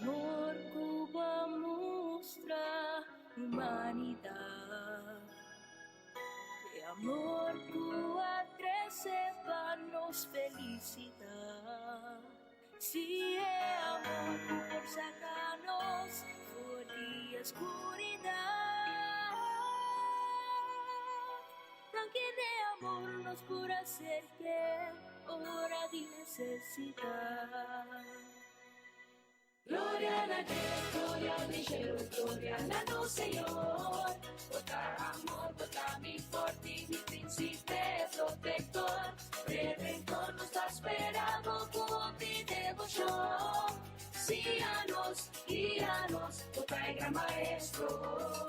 amor Cuba muestra humanidad. De amor Cuba crece vanos felicidad. Si es amor por sacarnos por la oscuridad. También de amor nos por hacer que hora de necesidad. Gloria a la gloria al cielo, gloria a no Señor. Votar amor, votar mi forte, mi príncipe protector. Redentor nos está esperando con mi devoción. Síganos, guíanos, votar gran maestro.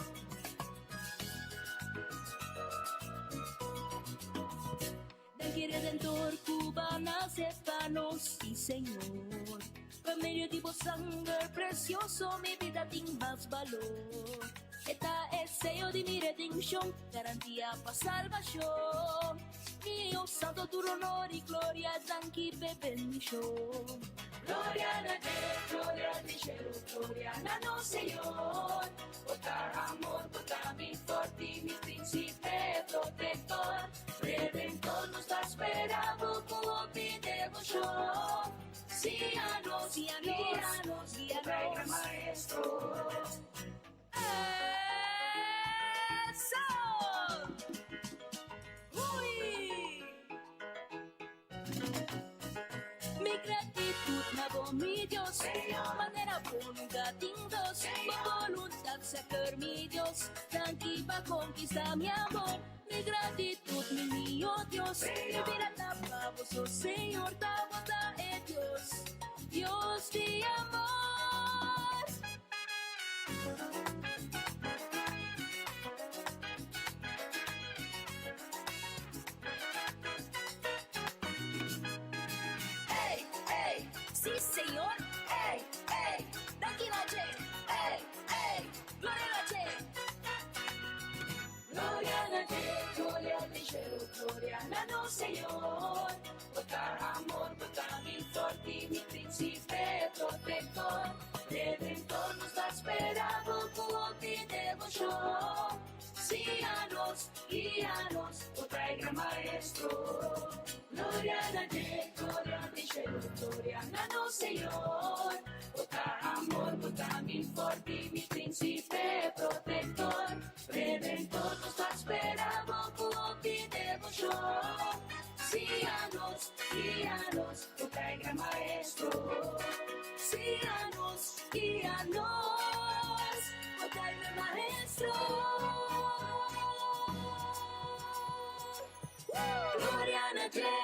Del Redentor cubana sepanos, sí Señor. Por medio de tu sangre precioso, mi vida tiene más valor. Esta es sello de mi redención, garantía para salvación. Dios santo, tu honor y gloria, dan que bendición. Gloria a Dios, gloria al cielo, gloria a no Señor. Votar amor, votar mi forte, mi príncipe protector. Redentor nos está esperando con mi devoción. Síganos, guíanos, guíanos, maestro. ¡Eso! ¡Uy! Mi gratitud nabo mi Dios, Señor. Manera voluntad dos, con voluntad sacar mi Dios, tranquila conquista mi amor. Mi gratitud, mi mío Dios, Señor. Mi vida tapa vos, oh Señor, tapa es Dios, Dios de amor. Hey, hey, sí Señor, hey, hey, tranquila che, hey, hey, gloria a che. Gloria a Dios, gloria al cielo, gloria a no Señor. Votar amor, votar mi forte, mi príncipe protector. Redentor nos está esperando con mi devoción. Síganos, guíanos, votar gran maestro. Gloria a Dios, gloria al cielo, gloria a no Señor. Votar amor, votar mi forte, mi príncipe protector. Redentor nos está esperando con mi devoción. Síganos, guíanos, votar gran maestro. Síganos, guíanos, votar gran maestro. Gloria a Dios.